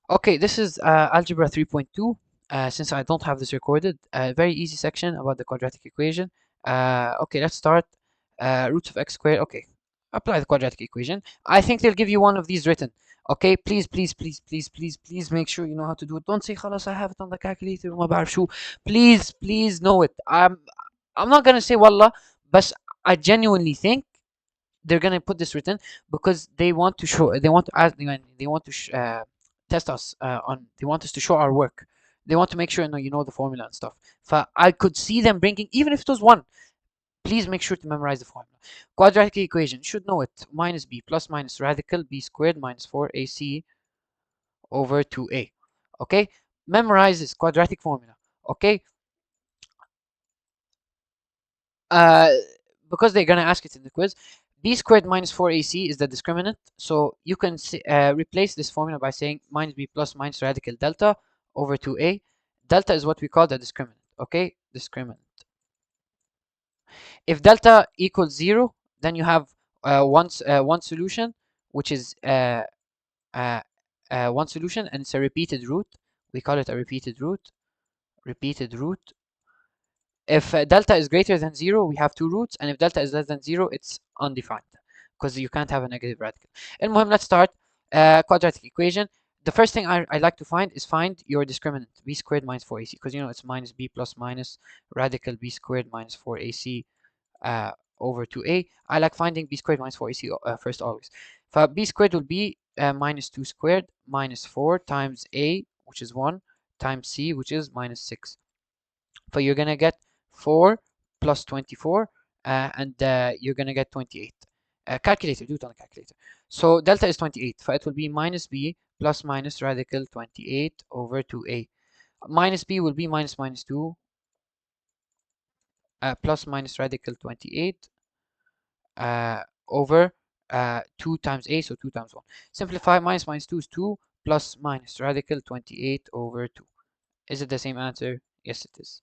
Okay, this is Algebra 3.2. Since I don't have this recorded, very easy section about the quadratic equation. Okay, let's start. Roots of x squared. Okay, apply the quadratic equation. I think they'll give you one of these written. Okay, please, please, please, please, please, please make sure you know how to do it. Don't say, خلاص, I have it on the calculator. ما بعرف شو. Please, please know it. I'm not gonna say wallah, but I genuinely think they're gonna put this written because they want to show, they want to ask, they want to test us on, they want us to show our work. They want to make sure you know the formula and stuff. I could see them bringing, even if it was one, please make sure to memorize the formula. Quadratic equation, should know it. Minus b plus minus radical b squared minus 4ac over 2a. Okay, memorize this quadratic formula. Okay, uh, because they're gonna ask it in the quiz. B squared minus 4ac is the discriminant, so you can replace this formula by saying minus b plus minus radical delta over 2a. Delta is what we call the discriminant. Okay, discriminant. If delta equals 0, then you have one solution, which is uh, one solution, and it's a repeated root. We call it a repeated root. Repeated root. If delta is greater than 0, we have two roots, and if delta is less than 0, it's undefined because you can't have a negative radical. المهم, let's start. Quadratic equation. The first thing I like to find is find your discriminant, b squared minus 4ac, because you know it's minus b plus minus radical b squared minus 4ac over 2a. I like finding b squared minus 4ac first always. B squared will be minus 2 squared minus 4 times a, which is 1, times c, which is minus 6. So you're gonna get 4 plus 24, and you're gonna get 28. Calculator, do it on a calculator. So delta is 28, so it will be minus b plus minus radical 28 over 2a. Minus b will be minus minus 2 plus minus radical 28 over 2 times a, so 2 times 1. Simplify, minus minus 2 is 2 plus minus radical 28 over 2. Is it the same answer? Yes, it is.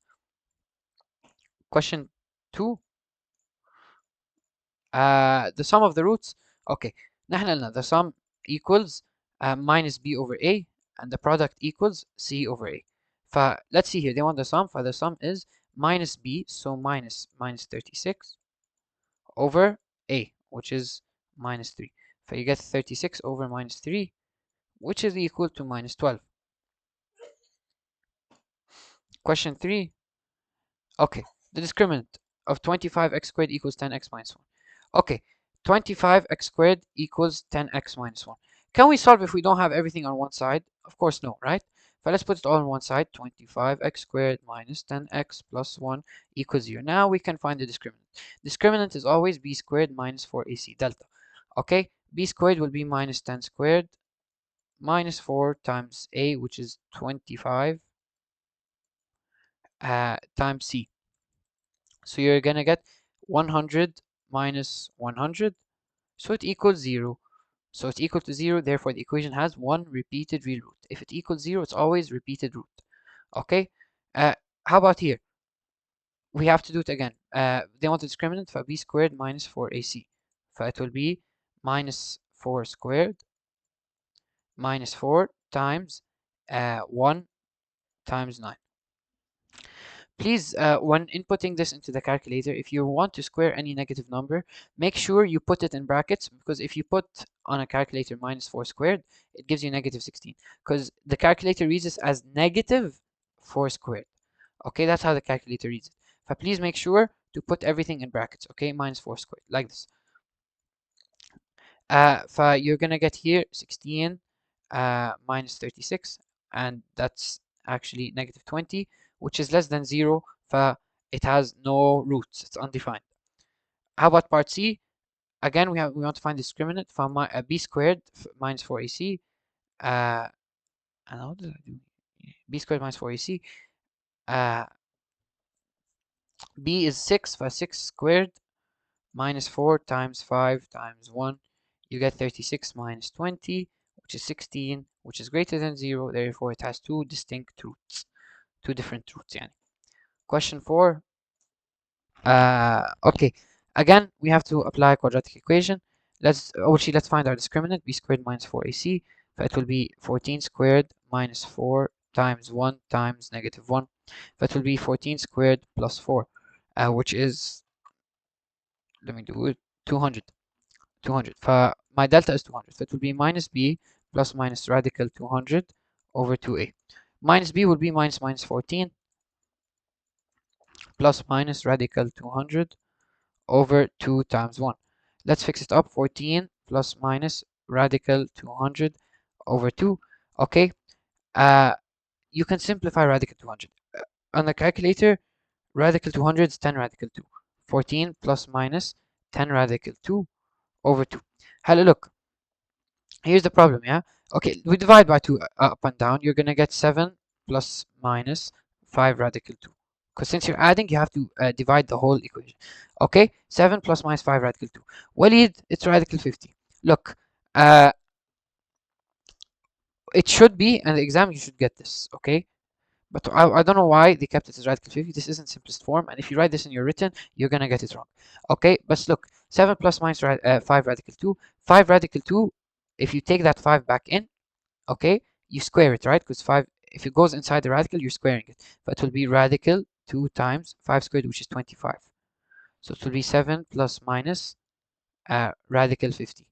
Question 2. The sum of the roots. Okay, نحن قلنا the sum equals minus b over a, and the product equals c over a. Let's see here, they want the sum. The sum is minus b, so minus 36 over a, which is minus 3. You get 36 over minus 3, which is equal to minus 12. Question 3. Okay, the discriminant of 25x squared equals 10x minus 1. Okay, 25x squared equals 10x minus 1. Can we solve if we don't have everything on one side? Of course no, right? But let's put it all on one side. 25x squared minus 10x plus 1 equals 0. Now we can find the discriminant. Discriminant is always b squared minus 4ac delta. Okay, b squared will be minus 10 squared minus 4 times a, which is 25, times c. So you're gonna get 100 minus 100, so it equals 0. So it's equal to 0, therefore the equation has one repeated real root. If it equals 0, it's always repeated root. Okay, how about here? We have to do it again. They want the discriminant for b squared minus 4ac. So it will be minus 4 squared minus 4 times 1 times 9. Please, when inputting this into the calculator, if you want to square any negative number, make sure you put it in brackets, because if you put on a calculator minus 4 squared, it gives you negative 16, because the calculator reads this as negative 4 squared. Okay, that's how the calculator reads it. But please make sure to put everything in brackets, okay, minus 4 squared, like this. You're gonna get here 16 minus 36, and that's actually negative 20, which is less than 0. It has no roots, it's undefined. How about part C? Again, we want to find the discriminant from b squared minus 4ac. And how did I do? B squared minus 4ac. B is 6, 6 squared minus 4 times 5 times 1. You get 36 minus 20, which is 16, which is greater than 0. Therefore, it has two distinct roots, two different roots. Yani. Question 4. Okay. Again, we have to apply a quadratic equation. Let's find our discriminant, b squared minus 4ac. فit will be 14 squared minus 4 times 1 times negative 1. That will be 14 squared plus 4, which is, let me do it, 200. 200. فmy delta is 200. That will be minus b plus minus radical 200 over 2a. Minus b will be minus minus 14 plus minus radical 200 over 2 times 1. Let's fix it up. 14 plus minus radical 200 over 2. Okay. You can simplify radical 200. On the calculator, radical 200 is 10 radical 2. 14 plus minus 10 radical 2 over 2. Hello, look. Here's the problem, yeah? Okay, we divide by 2 up and down. You're going to get 7 plus minus 5 radical 2. Because since you're adding, you have to divide the whole equation. Okay, 7 plus minus 5 radical 2. Walid, it's radical 50. Look, it should be, and the exam, you should get this, okay? But I don't know why they kept it as radical 50. This isn't simplest form, and if you write this in your written, you're going to get it wrong. Okay, but look, 7 plus minus 5 radical 2. 5 radical 2, if you take that 5 back in, okay, you square it, right? Because 5, if it goes inside the radical, you're squaring it. But it will be radical 2 times 5 squared, which is 25. So it will be 7 plus minus radical 50.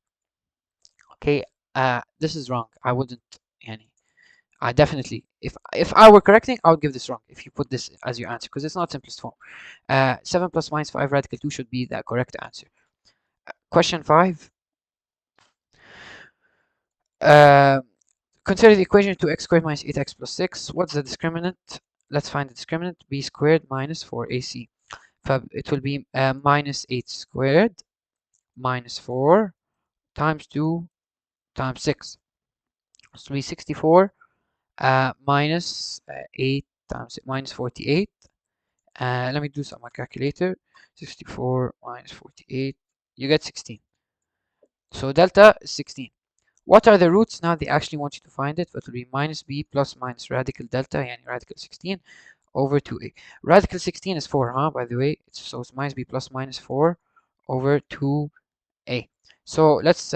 Okay, this is wrong. I wouldn't, yani, I definitely, if I were correcting, I would give this wrong if you put this as your answer, because it's not simplest form. 7 plus minus 5 radical 2 should be the correct answer. Question 5. Consider the equation 2x squared minus 8x plus 6. What's the discriminant? Let's find the discriminant. B squared minus 4ac. It will be minus 8 squared minus 4 times 2 times 6. So it will be 64 minus 8 times minus 48. Let me do some on my calculator. 64 minus 48. You get 16. So delta is 16. What are the roots? Now they actually want you to find it. That will be minus b plus minus radical delta, and radical 16 over 2a. Radical 16 is 4, huh? By the way, so it's minus b plus minus 4 over 2a. So let's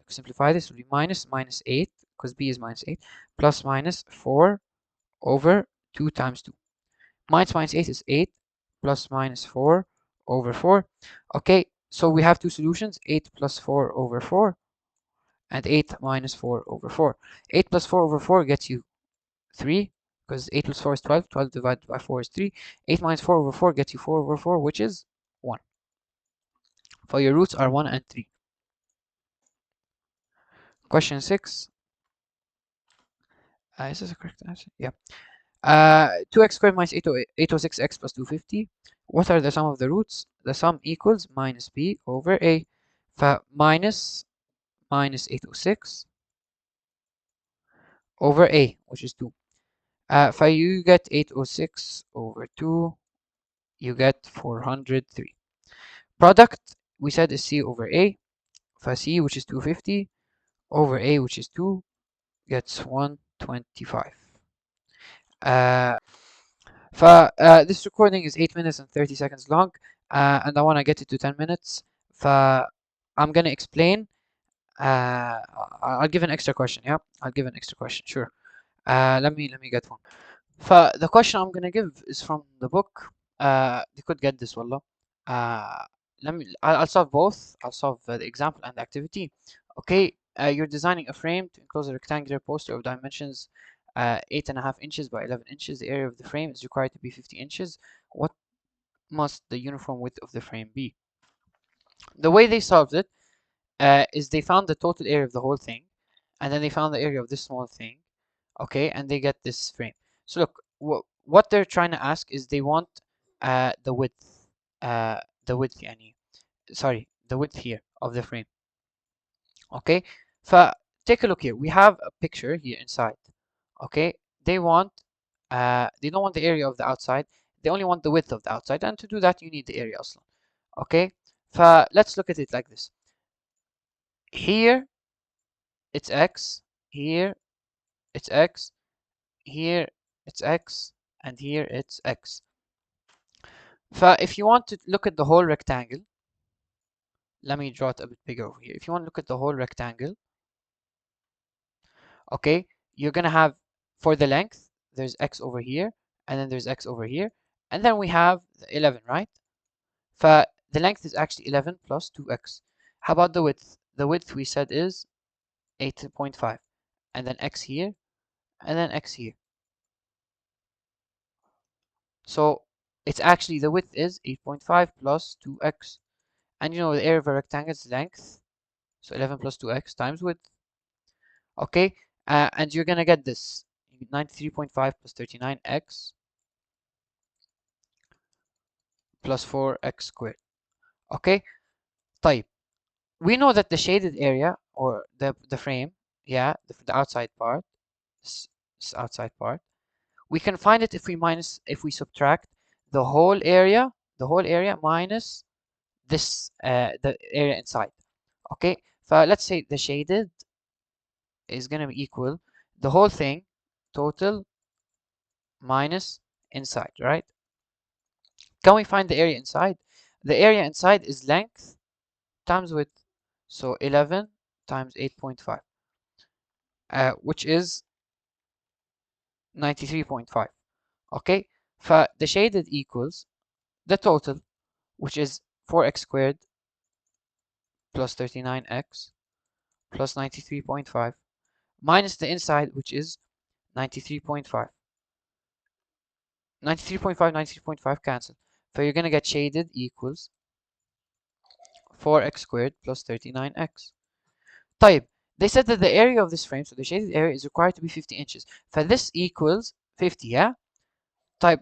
simplify this. It will be minus minus 8, because b is minus 8, plus minus 4 over 2 times 2. Minus minus 8 is 8, plus minus 4 over 4. Okay, so we have two solutions, 8 plus 4 over 4 and 8 minus 4 over 4. 8 plus 4 over 4 gets you 3, because 8 plus 4 is 12. 12 divided by 4 is 3. 8 minus 4 over 4 gets you 4 over 4, which is 1. For your roots are 1 and 3. Question 6. Is this a correct answer? Yeah. 2x squared minus 806x plus 250. What are the sum of the roots? The sum equals minus b over a. Minus 806 over a, which is 2. You get 806 over 2. You get 403. Product, we said, is c over a. C, which is 250, over a, which is 2, gets 125. This recording is 8 minutes and 30 seconds long, and I want to get it to 10 minutes. I'm going to explain. I'll give an extra question. Yeah, I'll give an extra question. Sure. Let me get one. The question I'm gonna give is from the book. You could get this, wallah. I'll solve both. I'll solve the example and the activity. Okay. You're designing a frame to enclose a rectangular poster of dimensions 8.5 inches by 11 inches. The area of the frame is required to be 50 inches. What must the uniform width of the frame be? The way they solved it is they found the total area of the whole thing, and then they found the area of this small thing, okay, and they get this frame. So look, what they're trying to ask is they want the width, يعني, sorry, the width here of the frame. Okay, take a look here. We have a picture here inside. Okay, they want they don't want the area of the outside. They only want the width of the outside, and to do that you need the area also. Okay, let's look at it like this. Here it's x, here it's x, here it's x, and here it's x. If you want to look at the whole rectangle, let me draw it a bit bigger over here. If you want to look at the whole rectangle, Okay, you're gonna have, for the length, there's x over here, and then there's x over here, and then we have 11, right? The length is actually 11 plus 2x. How about the width? The width we said is 8.5, and then x here, and then x here. So it's actually, the width is 8.5 plus 2x. And you know the area of a rectangle is length, so 11 plus 2x times width. Okay, and you're gonna get this 93.5 plus 39x plus 4x squared. Okay, طيب, we know that the shaded area, or the frame, yeah, the outside part, this outside part, we can find it if we subtract the whole area, minus this the area inside. Okay, so let's say the shaded is gonna be equal the whole thing total minus inside, right? Can we find the area inside? The area inside is length times width, so 11 times 8.5, which is 93.5. Okay, the shaded equals the total, which is 4x squared plus 39x plus 93.5 minus the inside, which is 93.5. 93.5, 93.5 cancel. So you're going to get shaded equals 4x squared plus 39x. طيب, they said that the area of this frame, so the shaded area, is required to be 50 inches. This equals 50, yeah? طيب,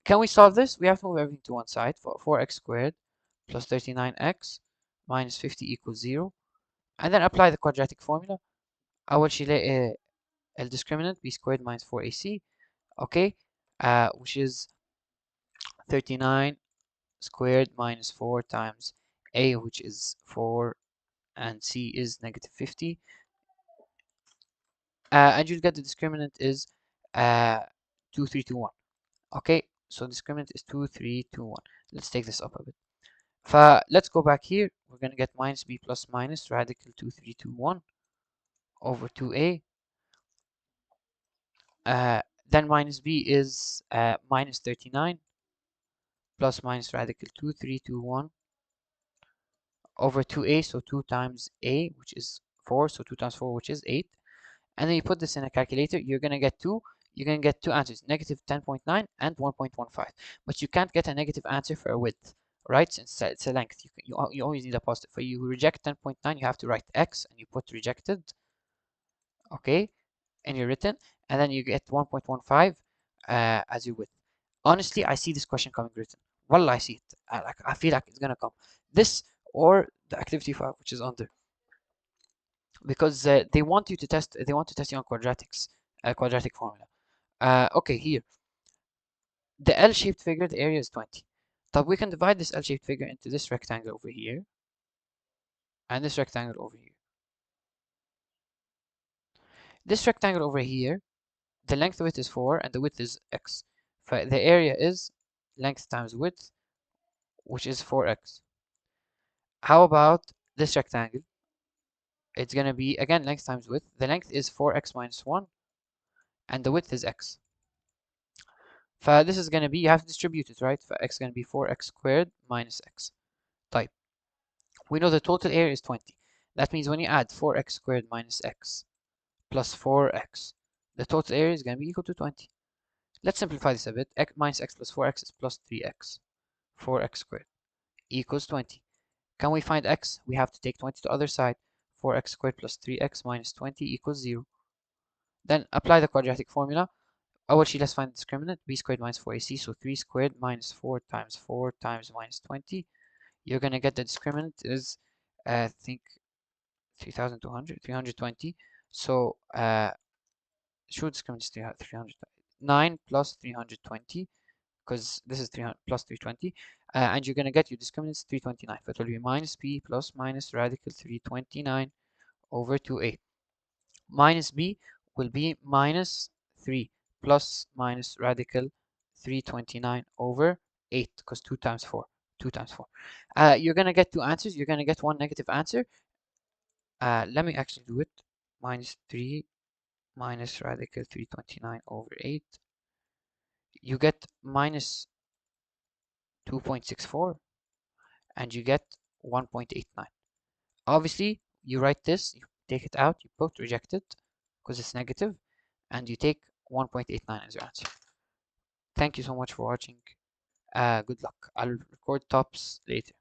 can we solve this? We have to move everything to one side. 4x squared plus 39x minus 50 equals 0. And then apply the quadratic formula. أول شيء discriminant b squared minus 4ac, okay, which is 39 squared minus 4 times a, which is 4, and c is negative 50, and you'll get the discriminant is 2, 3, 2, 1. Okay, so discriminant is 2, 3, 2, 1. Let's take this up a bit. Let's go back here. We're going to get minus b plus minus radical 2, 3, 2, 1 over 2a. Then minus b is minus 39 plus minus radical 2, 3, 2, 1 over 2a, so 2 times a, which is 4, so 2 times 4, which is 8. And then you put this in a calculator, you're going to get two answers, negative 10.9 and 1.15. But you can't get a negative answer for a width, right? Since it's a length, you always need a positive. For you reject 10.9, you have to write x, and you put rejected, okay, in your written, and then you get 1.15 as your width. Honestly, I see this question coming written. Well, I see it. I feel like it's gonna come. This or the activity 5, which is under, because they want you to test. They want to test you on quadratics, quadratic formula. Okay, here the L-shaped figure, the area is 20. But we can divide this L-shaped figure into this rectangle over here and this rectangle over here. This rectangle over here, the length of it is 4 and the width is x. The area is length times width, which is 4x. How about this rectangle? It's going to be, again, length times width. The length is 4x minus 1, and the width is x. This is going to be, you have to distribute it, right? X is going to be 4x squared minus x. Type. We know the total area is 20. That means when you add 4x squared minus x plus 4x, the total area is going to be equal to 20. Let's simplify this a bit. X minus x plus 4x is plus 3x. 4x squared equals 20. Can we find x? We have to take 20 to the other side. 4x squared plus 3x minus 20 equals 0. Then apply the quadratic formula. أول شيء let's find the discriminant. B squared minus 4ac, so 3 squared minus 4 times minus 20. You're going to get the discriminant is, I think, 3,200, 320. So, should discriminant is 300, 9 plus 320, because this is 300 plus 320, and you're going to get your discriminant is 329. So it will be minus b plus minus radical 329 over 2a. Minus b will be minus 3 plus minus radical 329 over 8, because 2 times 4. 2 times 4. You're going to get two answers. You're going to get one negative answer. Let me actually do it. Minus 3 minus radical 329 over 8. You get minus 2.64 and you get 1.89. Obviously, you write this, you take it out, you put rejected because it's negative, and you take 1.89 as your answer. Thank you so much for watching. Good luck. I'll record tops later.